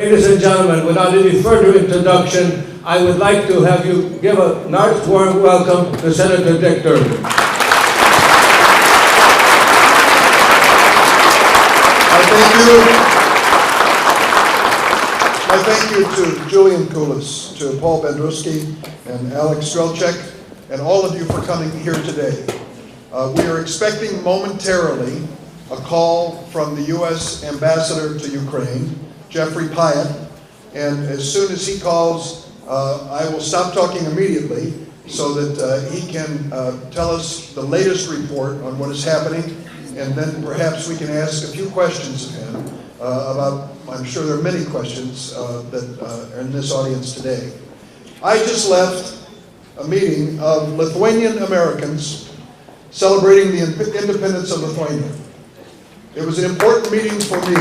Ladies and gentlemen, without any further introduction, I would like to have you give a nice warm welcome to Senator Dick Durbin. I thank you to Julian Koulis, to Paul Bandrowski, and Alex Strelchek, and all of you for coming here today. We are expecting momentarily a call from the U.S. Ambassador to Ukraine, Jeffrey Pyatt, and as soon as he calls, I will stop talking immediately so that he can tell us the latest report on what is happening, and then perhaps we can ask a few questions of him about, I'm sure there are many questions that are in this audience today. I just left a meeting of Lithuanian Americans celebrating the independence of Lithuania. It was an important meeting for me.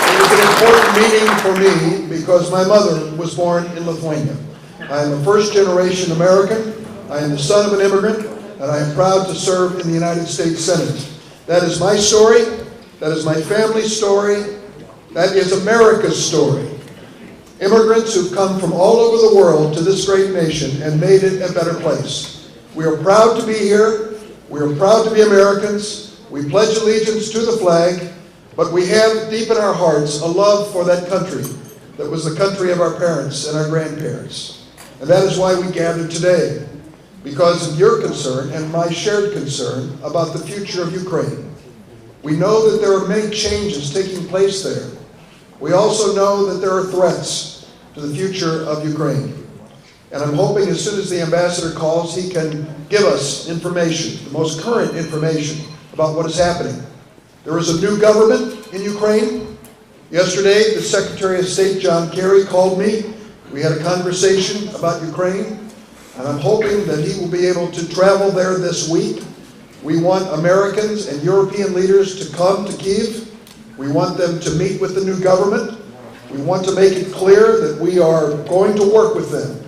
It was an important meeting for me because my mother was born in Lithuania. I am a first-generation American. I am the son of an immigrant, and I am proud to serve in the United States Senate. That is my story. That is my family's story. That is America's story. Immigrants who've come from all over the world to this great nation and made it a better place. We are proud to be here. We are proud to be Americans. We pledge allegiance to the flag, but we have deep in our hearts a love for that country that was the country of our parents and our grandparents. And that is why we gathered today, because of your concern and my shared concern about the future of Ukraine. We know that there are many changes taking place there. We also know that there are threats to the future of Ukraine. And I'm hoping as soon as the ambassador calls, he can give us information, the most current information about what is happening. There is a new government in Ukraine. Yesterday, the Secretary of State, John Kerry, called me. We had a conversation about Ukraine. And I'm hoping that he will be able to travel there this week. We want Americans and European leaders to come to Kyiv. We want them to meet with the new government. We want to make it clear that we are going to work with them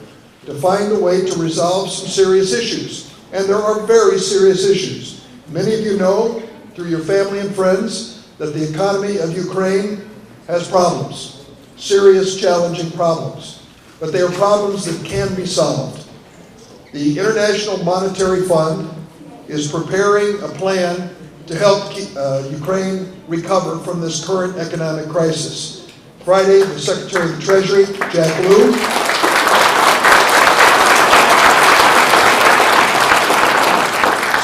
to find a way to resolve some serious issues. And there are very serious issues. Many of you know, through your family and friends, that the economy of Ukraine has problems, serious, challenging problems. But they are problems that can be solved. The International Monetary Fund is preparing a plan to help Ukraine recover from this current economic crisis. Friday, the Secretary of the Treasury, Jack Lew,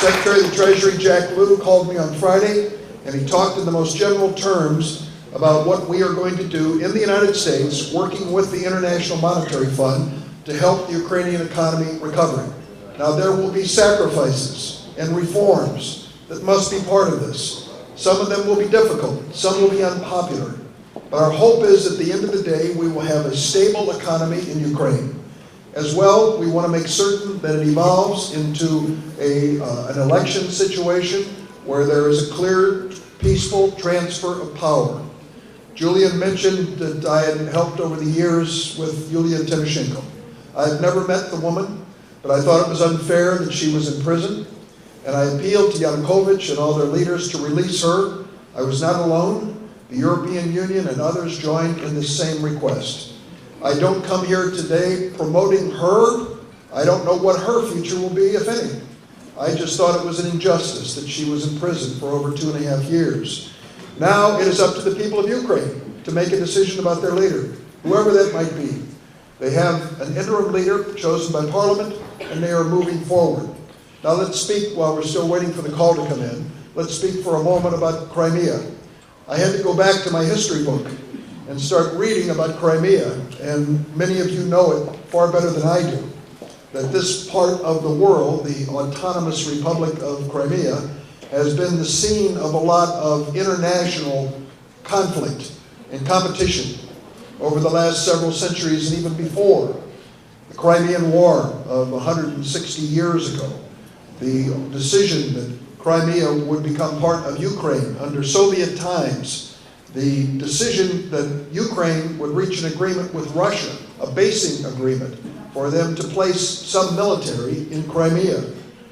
Secretary of the Treasury, Jack Lew, called me on Friday, and he talked in the most general terms about what we are going to do in the United States, working with the International Monetary Fund to help the Ukrainian economy recover. Now, there will be sacrifices and reforms that must be part of this. Some of them will be difficult, some will be unpopular. But our hope is at the end of the day, we will have a stable economy in Ukraine. As well, we want to make certain that it evolves into an election situation where there is a clear, peaceful transfer of power. Julian mentioned that I had helped over the years with Yulia Tymoshenko. I've never met the woman, but I thought it was unfair that she was in prison. And I appealed to Yanukovych and all their leaders to release her. I was not alone. The European Union and others joined in the same request. I don't come here today promoting her. I don't know what her future will be, if any. I just thought it was an injustice that she was in prison for over 2.5 years. Now it is up to the people of Ukraine to make a decision about their leader, whoever that might be. They have an interim leader chosen by Parliament, and they are moving forward. Now let's speak, while we're still waiting for the call to come in, let's speak for a moment about Crimea. I had to go back to my history book and start reading about Crimea, and many of you know it far better than I do, that this part of the world, the autonomous Republic of Crimea, has been the scene of a lot of international conflict and competition over the last several centuries and even before. The Crimean War of 160 years ago, the decision that Crimea would become part of Ukraine under Soviet times, the decision that Ukraine would reach an agreement with Russia, a basing agreement, for them to place some military in Crimea.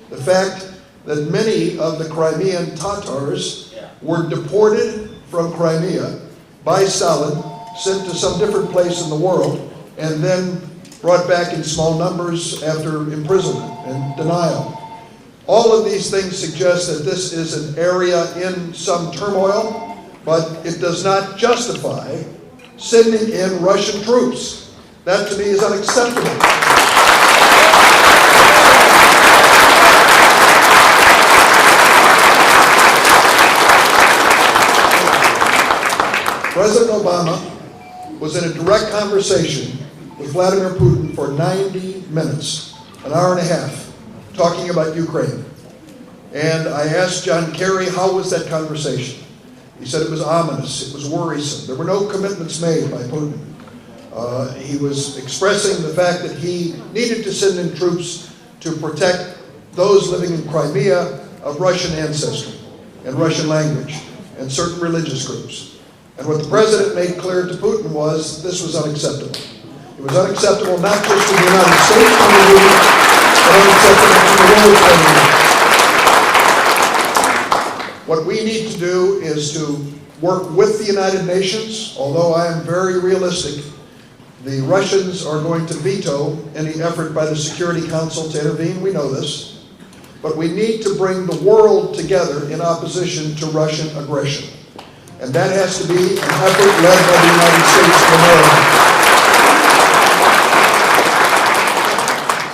The fact that many of the Crimean Tatars were deported from Crimea by Stalin, sent to some different place in the world, and then brought back in small numbers after imprisonment and denial. All of these things suggest that this is an area in some turmoil, but it does not justify sending in Russian troops. That to me is unacceptable. President Obama was in a direct conversation with Vladimir Putin for 90 minutes, an hour and a half, talking about Ukraine. And I asked John Kerry, how was that conversation? He said it was ominous, it was worrisome. There were no commitments made by Putin. He was expressing the fact that he needed to send in troops to protect those living in Crimea of Russian ancestry and Russian language and certain religious groups. And what the president made clear to Putin was this was unacceptable. It was unacceptable not just from the United States point of view, but unacceptable from the world's point of view. What we need to do is to work with the United Nations, although I am very realistic. The Russians are going to veto any effort by the Security Council to intervene, we know this. But we need to bring the world together in opposition to Russian aggression. And that has to be an effort led by the United States of America.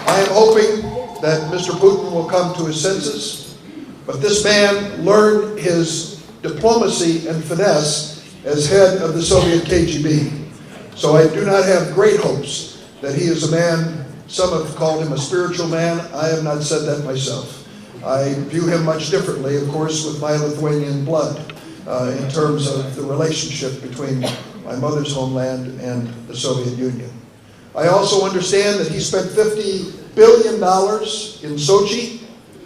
I am hoping that Mr. Putin will come to his senses, but this man learned his diplomacy and finesse as head of the Soviet KGB. So I do not have great hopes that he is a man, some have called him a spiritual man. I have not said that myself. I view him much differently, of course, with my Lithuanian blood. In terms of the relationship between my mother's homeland and the Soviet Union. I also understand that he spent $50 billion in Sochi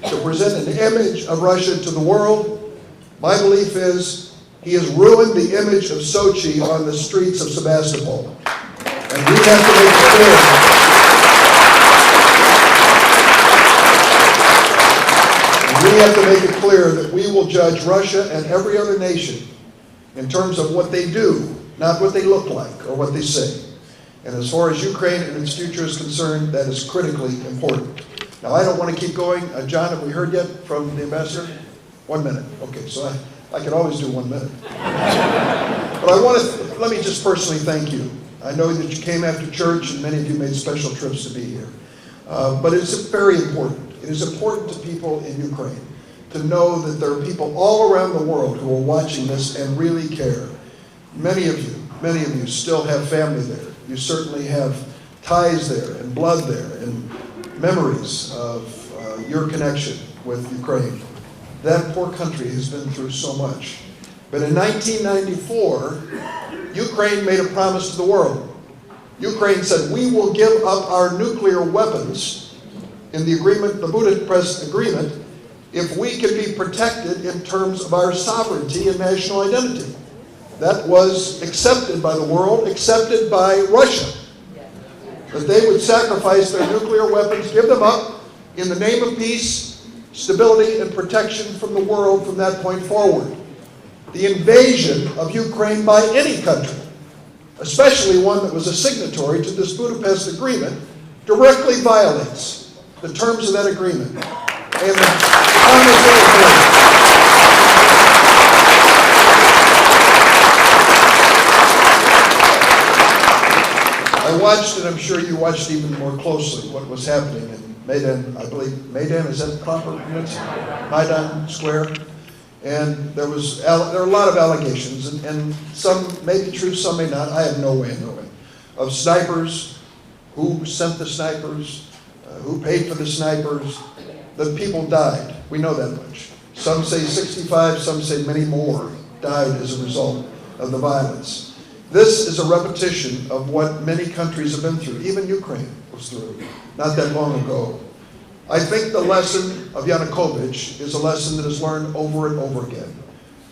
to present an image of Russia to the world. My belief is he has ruined the image of Sochi on the streets of Sebastopol. And we have to make it clear. We have to make it clear that we will judge Russia and every other nation in terms of what they do, not what they look like or what they say. And as far as Ukraine and its future is concerned, that is critically important. Now, I don't want to keep going. John, have we heard yet from the ambassador? 1 minute. Okay, so I can always do 1 minute. But let me just personally thank you. I know that you came after church and many of you made special trips to be here. But it's very important. It is important to people in Ukraine to know that there are people all around the world who are watching this and really care. Many of you still have family there. You certainly have ties there and blood there and memories of your connection with Ukraine. That poor country has been through so much. But in 1994, Ukraine made a promise to the world. Ukraine said, we will give up our nuclear weapons in the agreement, the Budapest Agreement, if we can be protected in terms of our sovereignty and national identity. That was accepted by the world, accepted by Russia. That they would sacrifice their nuclear weapons, give them up in the name of peace, stability, and protection from the world from that point forward. The invasion of Ukraine by any country, especially one that was a signatory to this Budapest Agreement, directly violates the terms of that agreement. And the I watched, and I'm sure you watched even more closely, what was happening in Maidan, I believe, Maidan, is that the proper pronunciation? Maidan Square. And there are a lot of allegations, and some may be true, some may not. I have no way of knowing. Of snipers, who sent the snipers, who paid for the snipers. The people died. We know that much. Some say 65, some say many more died as a result of the violence. This is a repetition of what many countries have been through. Even Ukraine was through not that long ago. I think the lesson of Yanukovych is a lesson that is learned over and over again.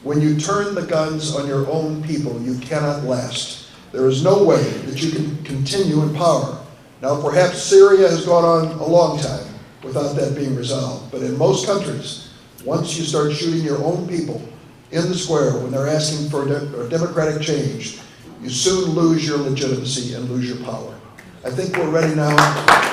When you turn the guns on your own people, you cannot last. There is no way that you can continue in power. Now, perhaps Syria has gone on a long time without that being resolved. But in most countries, once you start shooting your own people, in the square when they're asking for a democratic change, you soon lose your legitimacy and lose your power. I think we're ready now.